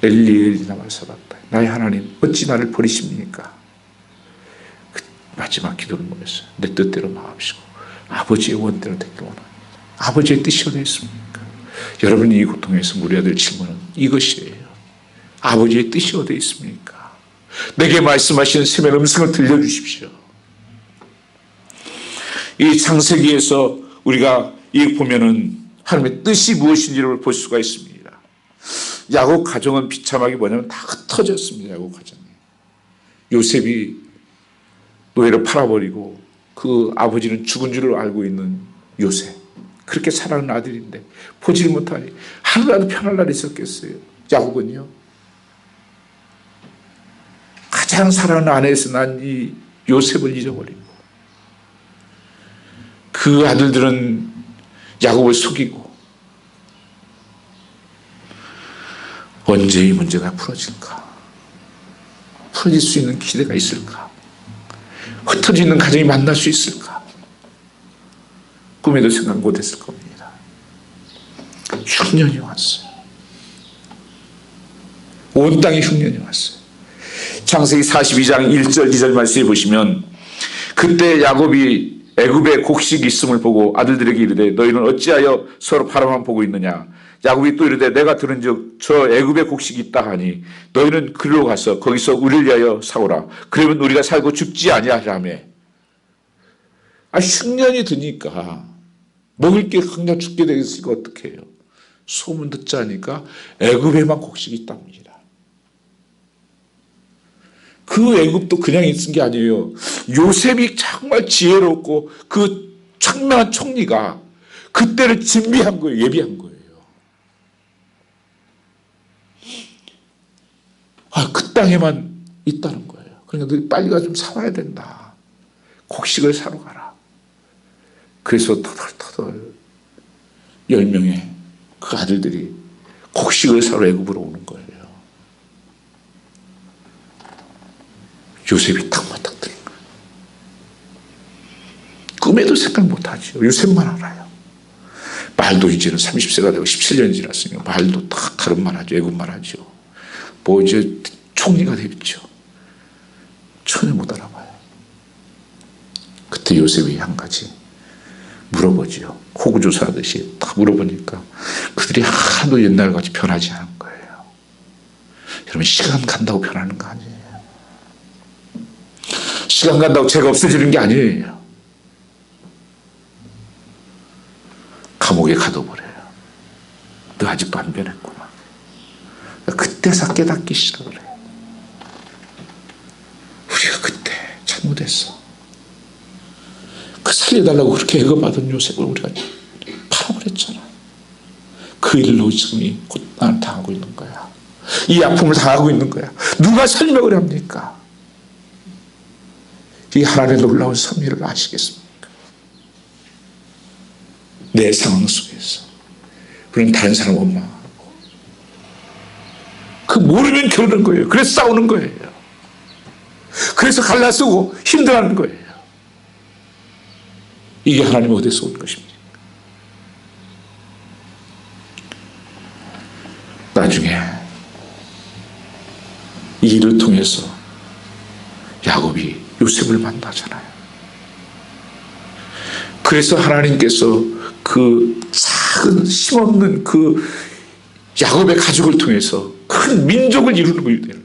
엘리 엘리 나말 사봤다. 나의 하나님 어찌 나를 버리십니까? 그 마지막 기도를 뭐였어요? 내 뜻대로 마옵시고 아버지의 원대로 되기를 원합니다. 아버지의 뜻이 어디 있습니까? 여러분이 이 고통에서 물어야 될 질문은 이것이에요. 아버지의 뜻이 어디 있습니까? 내게 말씀하시는 세면 음성을 들려주십시오. 이 창세기에서 우리가 이 보면은 하나님의 뜻이 무엇인지를 볼 수가 있습니다. 야곱 가정은 비참하게 뭐냐면 다 흩어졌습니다. 야곱 가정이. 요셉이 노예를 팔아버리고 그 아버지는 죽은 줄을 알고 있는 요셉. 그렇게 사랑하는 아들인데 보지를 못하니 하루라도 편할 날이 있었겠어요. 야곱은요. 가장 사랑하는 아내에서 난 이 요셉을 잊어버리고 그 아들들은 야곱을 속이고 언제 이 문제가 풀어질까? 풀어질 수 있는 기대가 있을까? 흩어지는 가정이 만날 수 있을까? 꿈에도 생각 못했을 겁니다. 흉년이 왔어요. 온 땅에 흉년이 왔어요. 창세기 42장 1절 2절 말씀에 보시면 그때 야곱이 애굽에 곡식이 있음을 보고 아들들에게 이르되 너희는 어찌하여 서로 바라만 보고 있느냐. 야곱이 또 이르되 내가 들은즉 저 애굽에 곡식이 있다 하니 너희는 그리로 가서 거기서 우리를 위하여 사오라. 그러면 우리가 살고 죽지 아니하리라며. 흉년이 드니까 먹을 게 그냥 죽게 되겠으니까 어떻게 해요? 소문 듣자 하니까 애굽에만 곡식이 있답니다. 그 애굽도 그냥 있은 게 아니에요. 요셉이 정말 지혜롭고 그 청명한 총리가 그때를 준비한 거예요. 예비한 거예요. 그 땅에만 있다는 거예요. 그러니까 너희 빨리 가서 좀 사와야 된다. 곡식을 사러 가라. 그래서 터덜터덜 10명의 그 아들들이 곡식을 사러 애굽으로 오는 거예요. 요셉이 딱 맞닥뜨린 거예요. 꿈에도 생각 못하죠. 요셉만 알아요. 말도 이제는 30세가 되고 17년이 지났으니까 말도 딱 다른 말 하죠. 애굽말 하죠. 뭐 이제 총리가 되겠죠. 전혀 못 알아봐요. 그때 요셉이 한 가지 물어보죠. 호구조사하듯이 딱 물어보니까 그들이 하나도 옛날같이 변하지 않은 거예요. 여러분 시간 간다고 변하는 거 아니에요. 시간 간다고 죄가 없어지는 게 아니에요. 감옥에 가둬버려요. 너 아직도 안 변했구나. 그때서 깨닫기 시작을 해요. 우리가 그때 잘못했어. 그 살려달라고 그렇게 애거받은 요셉을 우리가 팔아버렸잖아. 그 일로 지금 고난을 당하고 있는 거야. 이 아픔을 당하고 있는 거야. 누가 설명을 합니까? 이 하나님의 놀라운 섭리를 아시겠습니까? 내 상황 속에서 우리는 다른 사람 원망하고 그 모르면 겨루는 거예요. 그래서 싸우는 거예요. 그래서 갈라서고 힘들어하는 거예요. 이게 하나님 어디서 온 것입니까? 나중에 이 일을 통해서 야곱이 요셉을 만나잖아요. 그래서 하나님께서 그 작은 힘없는 그 야곱의 가족을 통해서 큰 민족을 이루는 거예요.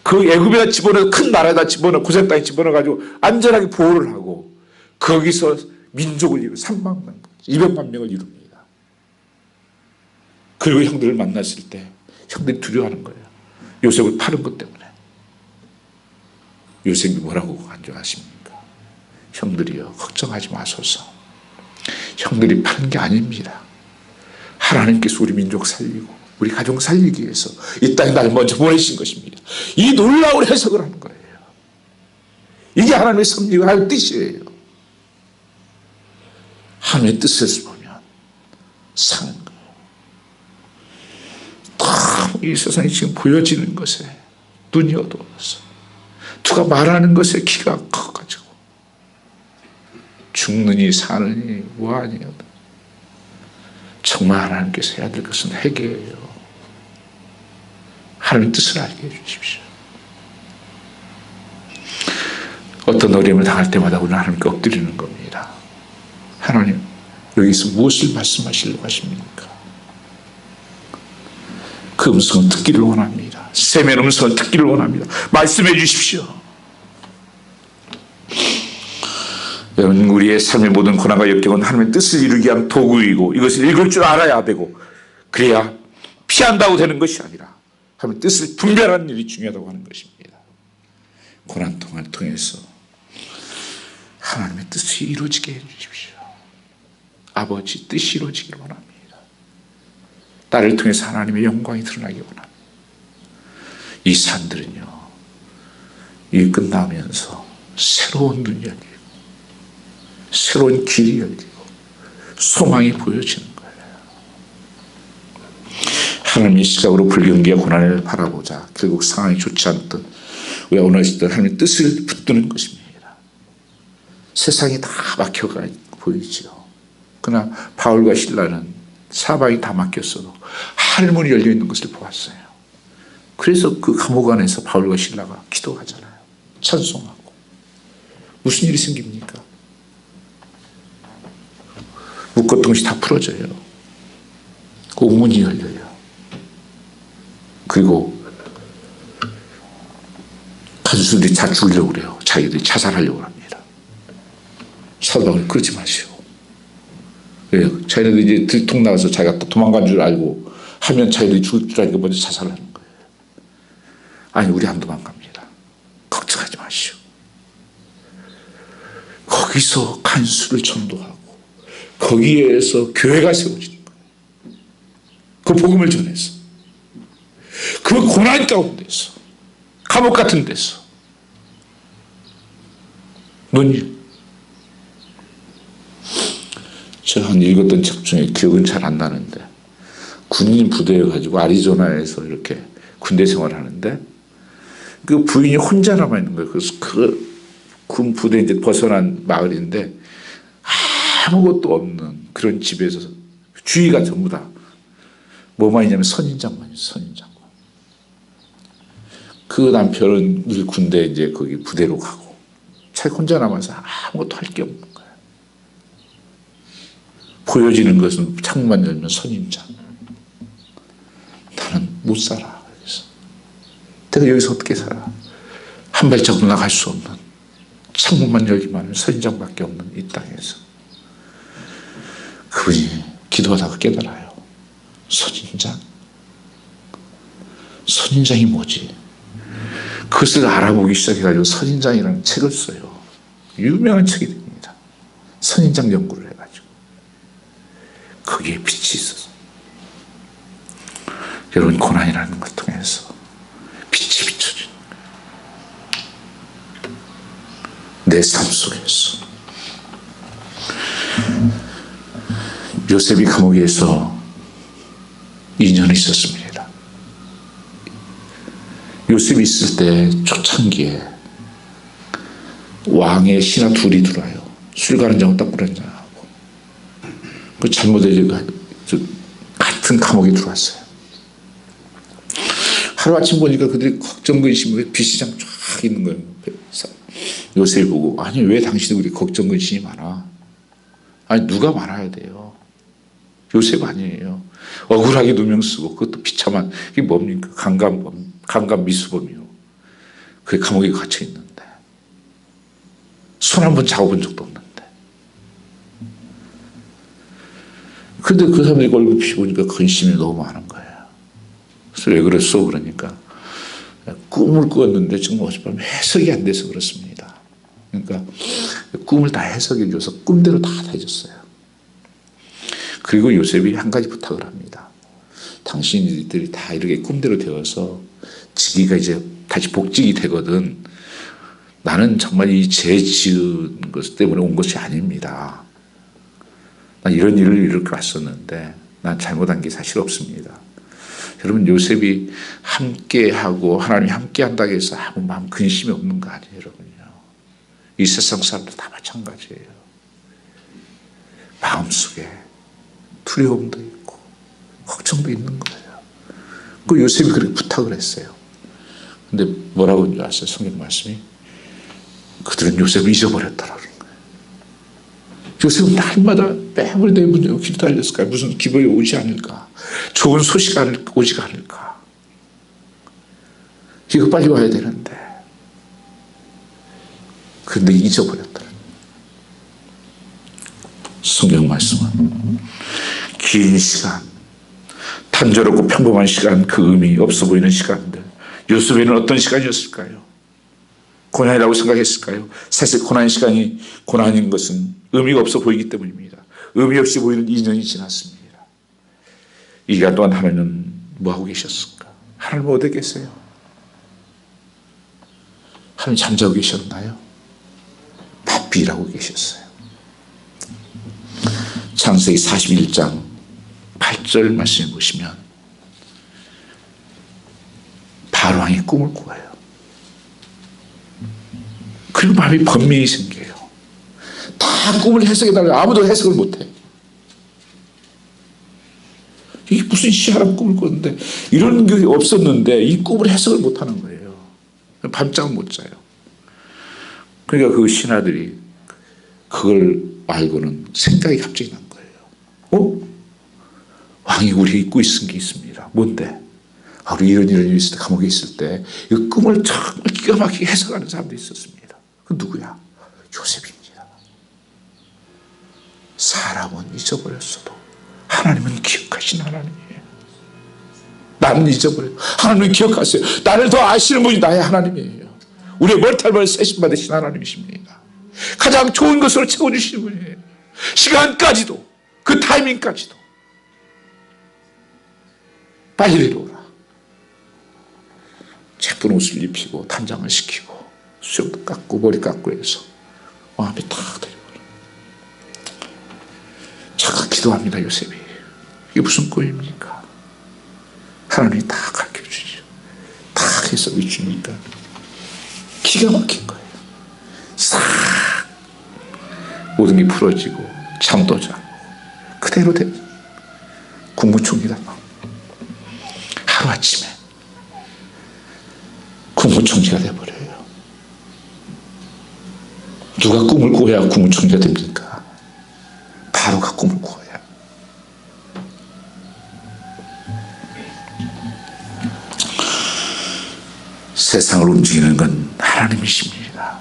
그 애굽에다 집어넣어 큰 나라에다 집어넣어 고센 땅에 집어넣어가지고 안전하게 보호를 하고 거기서 민족을 이루고 3만 명, 200만 명을 이룹니다. 그리고 형들을 만났을 때 형들이 두려워하는 거예요. 요셉을 파는 것 때문에. 요셉이 뭐라고 간주하십니까? 형들이요, 걱정하지 마소서. 형들이 파는 게 아닙니다. 하나님께서 우리 민족 살리고 우리 가족 살리기 위해서 이 땅에 날 먼저 보내신 것입니다. 이 놀라운 해석을 하는 거예요. 이게 하나님의 섭리가 할 뜻이에요. 하나님의 뜻을 보면 사는 거예요. 이 세상에 지금 보여지는 것에 눈이 어두워서 누가 말하는 것에 키가 커가지고 죽느니 사느니 뭐하니 정말 하나님께서 해야 될 것은 회개예요. 하나님의 뜻을 알게 해주십시오. 어떤 어려움을 당할 때마다 우리는 하나님께 엎드리는 겁니다. 하나님 여기서 무엇을 말씀하시려고 하십니까? 그 음성을 듣기를 원합니다. 세면 음성을 듣기를 원합니다. 말씀해 주십시오. 여러분, 우리의 삶의 모든 고난과 역경은 하나님의 뜻을 이루기 위한 도구이고 이것을 읽을 줄 알아야 되고 그래야 피한다고 되는 것이 아니라 하나님의 뜻을 분별하는 일이 중요하다고 하는 것입니다. 고난 통화를 통해서 하나님의 뜻이 이루어지게 해주십시오. 아버지 뜻이 이루어지길 원합니다. 나를 통해서 하나님의 영광이 드러나기 원합니다. 이 산들은요, 이 끝나면서 새로운 눈이 열리고 새로운 길이 열리고 소망이 보여지는 거예요. 하나님의 시각으로 불경기와 고난을 바라보자 결국 상황이 좋지 않던 우리가 원하시던 하나님의 뜻을 붙드는 것입니다. 세상이 다 막혀가 보이죠. 그러나 바울과 실라는 사방이 다 막혔어도 하늘문이 열려있는 것을 보았어요. 그래서 그 감옥 안에서 바울과 실라가 기도하잖아요. 찬송하고. 무슨 일이 생깁니까? 묶었던 것이 다 풀어져요. 옥문이 열려요. 그리고 간수들이 다 죽이려고 그래요. 자기들이 자살하려고 합니다. 사도 바울이 그러지 마시오. 왜요? 자기네들이 이제 들통 나가서 자기가 또 도망간 줄 알고 하면 자기들이 죽을 줄 알고 먼저 자살하는 거예요. 아니, 우리 안 도망갑니다. 걱정하지 마시오. 거기서 간수를 전도하고 거기에서 교회가 세워지는 거예요. 그 복음을 전해서 그 고난 가운데서 감옥 같은 데서 논일 제가 한 읽었던 책 중에 기억은 잘 안 나는데 군인 부대여가지고 아리조나에서 이렇게 군대 생활을 하는데 그 부인이 혼자 남아있는 거예요. 그래서 그 군 부대 이제 벗어난 마을인데 아무것도 없는 그런 집에서 주위가 전부 다 뭐만 있냐면 선인장관이에요. 선인장관. 그 남편은 늘 군대 이제 거기 부대로 가고 자기 혼자 남아서 아무것도 할 게 없는 거예요. 보여지는 것은 창문만 열면 선인장. 나는 못 살아. 그래서 내가 여기서 어떻게 살아? 한 발자국 나갈 수 없는 창문만 열기만 하면 선인장밖에 없는 이 땅에서 그분이 기도하다가 깨달아요. 선인장? 선인장이 뭐지? 그것을 알아보기 시작해가지고 선인장이라는 책을 써요. 유명한 책이 됩니다. 선인장 연구를 해가지고 거기에 빛이 있어서 여러분 고난이라는 것 통해서 빛이 비춰지는 거예요. 내 삶 속에서 요셉이 감옥에서 2년을 있었습니다. 요셉이 있을 때 초창기에 왕의 신하 둘이 들어와요. 술 가는 자고 떡 부는 자하고 그 잘못해서 같은 감옥에 들어왔어요. 하루아침 보니까 그들이 걱정 근심에 비시장 쫙 있는 거예요. 요셉이 보고 아니 왜 당신이 우리 걱정 근심이 많아? 아니 누가 많아야 돼요? 요셉 아니에요. 억울하게 누명 쓰고 그것도 비참한 이게 뭡니까? 강간 미수범이요. 그게 감옥에 갇혀 있는데 손 한 번 잡아본 적도 없는데 근데 그 사람들이 얼굴 피보니까 근심이 너무 많은 거예요. 그래서 왜 그랬어? 그러니까 꿈을 꾸었는데 정말 어젯밤 해석이 안 돼서 그렇습니다. 그러니까 꿈을 다 해석해 줘서 꿈대로 다 해줬어요. 그리고 요셉이 한 가지 부탁을 합니다. 당신들이 다 이렇게 꿈대로 되어서 지기가 이제 다시 복직이 되거든. 나는 정말 이 죄 지은 것 때문에 온 것이 아닙니다. 난 이런 일을 이렇게 왔었는데 난 잘못한 게 사실 없습니다. 여러분 요셉이 함께하고 하나님이 함께한다고 해서 아무 마음 근심이 없는 거 아니에요. 여러분요. 이 세상 사람들 다 마찬가지예요. 마음속에 두려움도 있고 걱정도 있는 거예요. 그 요셉이 그렇게 부탁을 했어요. 근데 뭐라고 하는지 아세요? 성경 말씀이 그들은 요셉을 잊어버렸다라는 거예요. 요셉은 날마다 매일 내 문제로 기다렸을까? 무슨 기벌이 오지 않을까? 좋은 소식 오지 않을까? 이거 빨리 와야 되는데 그런데 잊어버렸다는 거예요. 성경 말씀은 긴 시간, 단조롭고 평범한 시간, 그 의미 없어 보이는 시간들, 요셉에는 어떤 시간이었을까요? 고난이라고 생각했을까요? 사실 고난 시간이 고난인 것은 의미가 없어 보이기 때문입니다. 의미 없이 보이는 2년이 지났습니다. 이 기간 동안 하나님은 뭐하고 계셨을까? 하나님 어디 계세요? 하나님 잠자고 계셨나요? 바삐 일하고 계셨어요. 창세기 41장 8절 말씀해 보시면 바로왕이 꿈을 꾸어요. 그리고 마음이 번민이 생겨요. 다 꿈을 해석해달라고 아무도 해석을 못해. 이게 무슨 희한한 꿈을 꿨는데 이런 게 없었는데 이 꿈을 해석을 못하는 거예요. 밤잠을 못 자요. 그러니까 그 신하들이 그걸 알고는 생각이 갑자기 난 거예요. 왕이 우리가 잊고 있은 게 있습니다. 뭔데? 우리 이런 일이 있을 때 감옥에 있을 때 이 꿈을 정말 기가 막히게 해석하는 사람도 있었습니다. 그 누구야? 요셉입니다. 사람은 잊어버렸어도 하나님은 기억하신 하나님이에요. 나는 잊어버려요. 하나님은 기억하세요. 나를 더 아시는 분이 나의 하나님이에요. 우리의 멀탈을 세심 받으신 하나님이십니다. 가장 좋은 것으로 채워주시는 분이에요. 시간까지도, 그 타이밍까지도 빨리 내려오라. 예쁜 옷을 입히고 단장을 시키고 수염도 깎고 머리 깎고 해서 마음이 탁 내려오라. 자꾸 기도합니다. 요셉이. 이게 무슨 꿈입니까? 하나님이 다 가르쳐주죠. 다 해석해 주니까 기가 막힌 거예요. 싹 모든 게 풀어지고 잠도 자고 그대로 된 국무총리다. 하루아침에 국무총리가 돼버려요. 누가 꿈을 꾸어야 국무총리가 됩니까? 바로가 꿈을 꾸어야. 세상을 움직이는 건 하나님이십니다.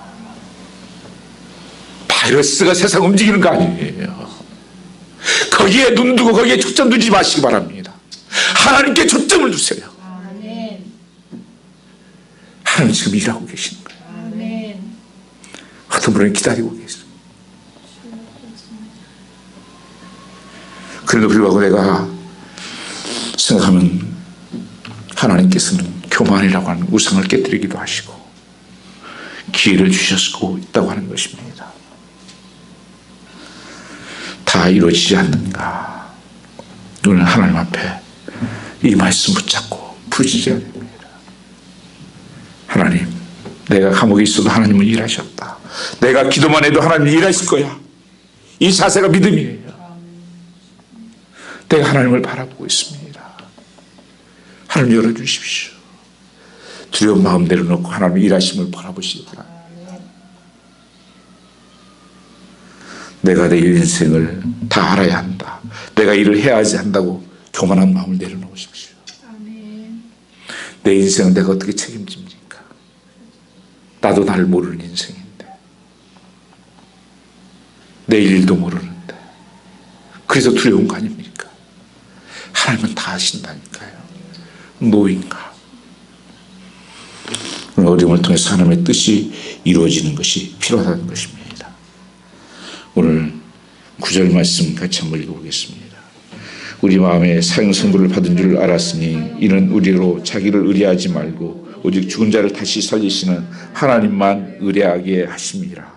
바이러스가 세상 움직이는 거 아니에요. 거기에 눈 두고 거기에 초점 두지 마시기 바랍니다. 하나님께 초점을 두세요. 하나님 지금 일하고 계시는 거예요. 어떤 분은 기다리고 계세요. 그래도 불구하고 내가 생각하면 하나님께서는 교만이라고 하는 우상을 깨뜨리기도 하시고 기회를 주셨고 있다고 하는 것입니다. 다 이루어지지 않는가? 오늘 하나님 앞에 이 말씀 붙잡고 부르짖어야 됩니다. 하나님, 내가 감옥에 있어도 하나님은 일하셨다. 내가 기도만 해도 하나님은 일하실 거야. 이 자세가 믿음이에요. 내가 하나님을 바라보고 있습니다. 하나님 열어주십시오. 두려운 마음 내려놓고 하나님 일하심을 바라보시기 바랍니다. 내가 내 인생을 다 알아야 한다. 내가 일을 해야지 한다고 교만한 마음을 내려놓으십시오. 내 인생을 내가 어떻게 책임집니까? 나도 나를 모르는 인생인데 내일 일도 모르는데 그래서 두려운 거 아닙니까? 하나님은 다 아신다니까요. 노인가 어려움을 통해서 하나님의 뜻이 이루어지는 것이 필요하다는 것입니다. 오늘 9절 말씀 같이 한번 읽어보겠습니다. 우리 마음에 사형선고를 받은 줄 알았으니 이는 우리로 자기를 의뢰하지 말고 오직 죽은 자를 다시 살리시는 하나님만 의뢰하게 하심이라.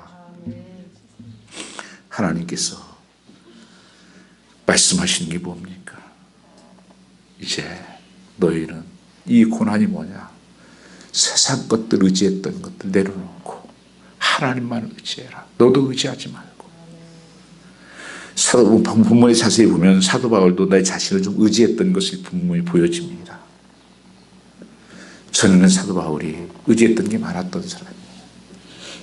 하나님께서 말씀하시는 게 뭡니까? 이제 너희는 이 고난이 뭐냐? 세상 것들 의지했던 것들 내려놓고 하나님만 의지해라. 너도 의지하지 말고. 본문에 자세히 보면 사도 바울도 내 자신을 좀 의지했던 것이 분명히 보여집니다. 저는 사도 바울이 의지했던 게 많았던 사람이에요.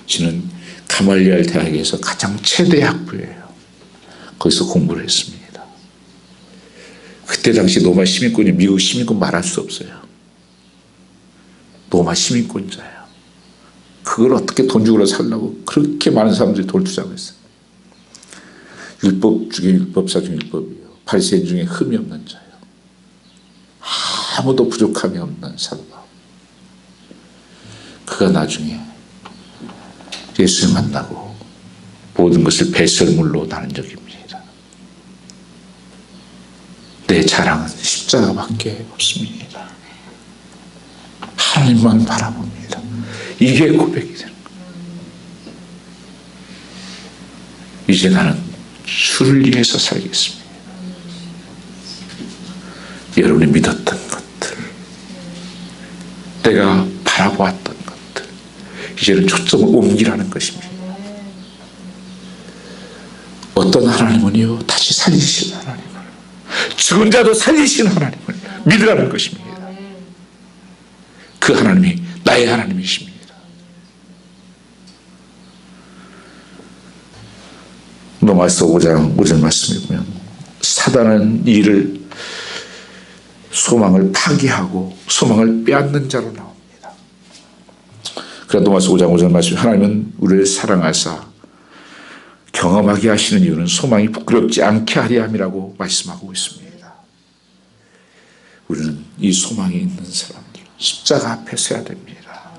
저는 가말리알 대학에서 가장 최대 학부예요. 거기서 공부를 했습니다. 그때 당시 로마 시민권이 미국 시민권 말할 수 없어요. 로마 시민권자예요. 그걸 어떻게 돈 주고 살려고 그렇게 많은 사람들이 돈을 투자했어요. 율법 중에 율법사 중에 율법이에요. 바리새인 중에 흠이 없는 자예요. 아무도 부족함이 없는 사도 바울. 그가 나중에 예수를 만나고 모든 것을 배설물로 나눈 적입니다. 내 자랑은 십자가밖에 없습니다. 하나님만 바라봅니다. 이게 고백이 되는 거예요. 이제 나는 주를 위해서 살겠습니다. 여러분이 믿었던 것들, 내가 바라보았던 것들, 이제는 초점을 옮기라는 것입니다. 어떤 하나님은요, 다시 살리시는 하나님을, 죽은 자도 살리시는 하나님을 믿으라는 것입니다. 그 하나님이 나의 하나님이십니다. 로마서 5장 5절 말씀에 보면 사단은 이를 소망을 파기하고 소망을 빼앗는 자로 나옵니다. 그러나 로마서 5장 5절 말씀, 하나님은 우리를 사랑하사 경험하게 하시는 이유는 소망이 부끄럽지 않게 하려 함이라고 말씀하고 있습니다. 우리는 이 소망이 있는 사람들, 십자가 앞에 서야 됩니다.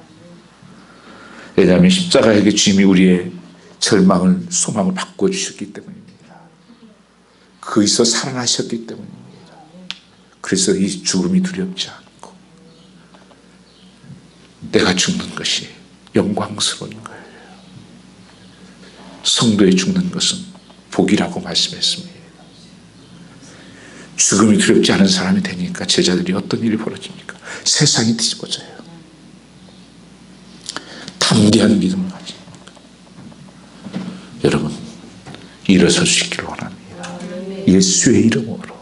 왜냐하면 십자가에게 주님이 우리의 절망을 소망을 바꿔주셨기 때문입니다. 거기서 살아나셨기 때문입니다. 그래서 이 죽음이 두렵지 않고 내가 죽는 것이 영광스러운 거예요. 성도의 죽는 것은 복이라고 말씀했습니다. 죽음이 두렵지 않은 사람이 되니까 제자들이 어떤 일이 벌어집니까? 세상이 뒤집어져요. 담대한 믿음을 가지고 여러분 일어설 수 있기를 원합니다. 예수의 이름으로.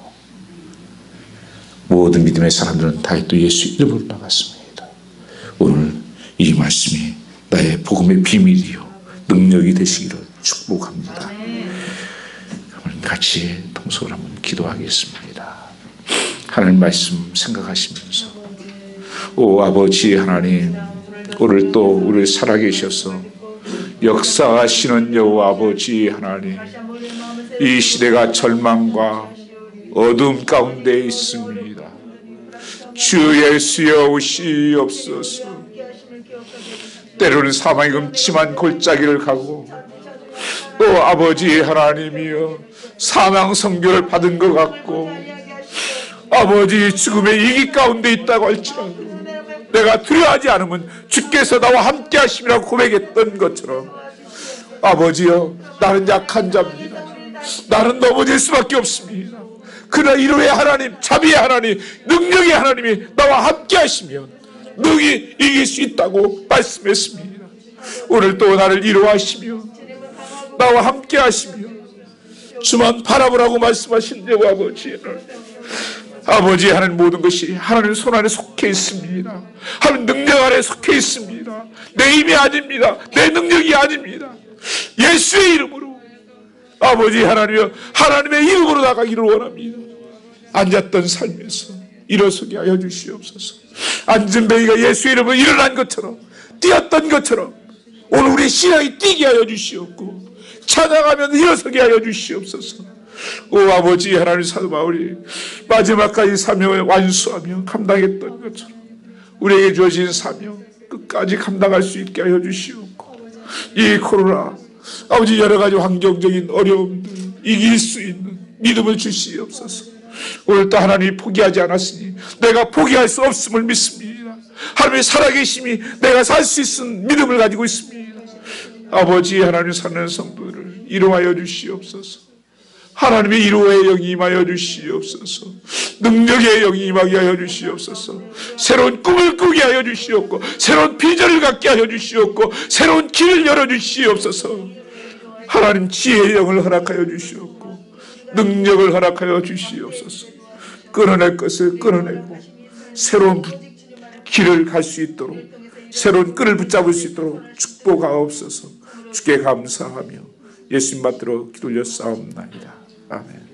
모든 믿음의 사람들은 다 또 예수 이름으로 나갔습니다. 오늘 이 말씀이 나의 복음의 비밀이요 능력이 되시기를 축복합니다. 같이 통속을 한번 기도하겠습니다. 하나님 말씀 생각하시면서 오 아버지 하나님, 오늘 또 우리를 살아계셔서 역사하시는 여호와 아버지 하나님, 이 시대가 절망과 어둠 가운데 있습니다. 주 예수여 오시옵소서. 때로는 사망의 음침한 골짜기를 가고 또 아버지 하나님이여 사망 선고를 받은 것 같고 아버지 죽음의 위기 가운데 있다고 할지라도 내가 두려워하지 않으면 주께서 나와 함께 하심이라고 고백했던 것처럼 아버지여 나는 약한 자입니다. 나는 넘어질 수밖에 없습니다. 그러나 이로의 하나님, 자비의 하나님, 능력의 하나님이 나와 함께 하시면 능히 이길 수 있다고 말씀했습니다. 오늘 또 나를 이로하시며 나와 함께 하시며 주만 바라보라고 말씀하신 여호와 아버지 하나님, 아버지 하나님, 모든 것이 하나님 손 안에 속해 있습니다. 하나님 능력 안에 속해 있습니다. 내 힘이 아닙니다. 내 능력이 아닙니다. 예수의 이름으로 아버지 하나님이여 하나님의 이름으로 나가기를 원합니다. 앉았던 삶에서 일어서게 하여 주시옵소서. 앉은 베이가 예수의 이름으로 일어난 것처럼 뛰었던 것처럼 오늘 우리 신앙이 뛰게 하여 주시옵고 찬양하면 일어서게 하여 주시옵소서. 오 아버지 하나님, 사도 바울이 마지막까지 사명을 완수하며 감당했던 것처럼 우리에게 주어진 사명 끝까지 감당할 수 있게 하여 주시옵고 이 코로나 아버지 여러 가지 환경적인 어려움들 이길 수 있는 믿음을 주시옵소서. 오늘 또 하나님이 포기하지 않았으니 내가 포기할 수 없음을 믿습니다. 하나님의 살아계심이 내가 살 수 있는 믿음을 가지고 있습니다. 아버지 하나님, 사는 성도들을 이루하여 주시옵소서. 하나님의 이루의 영이 임하여 주시옵소서. 능력의 영이 임하게 하여 주시옵소서. 새로운 꿈을 꾸게 하여 주시옵고 새로운 비전을 갖게 하여 주시옵고 새로운 길을 열어 주시옵소서. 하나님 지혜의 영을 허락하여 주시옵고 능력을 허락하여 주시옵소서. 끊어낼 것을 끊어내고 새로운 길을 갈 수 있도록 새로운 끈을 붙잡을 수 있도록 축복하옵소서. 주께 감사하며 예수님 받들어 기도 올려 싸움나이다. 아멘.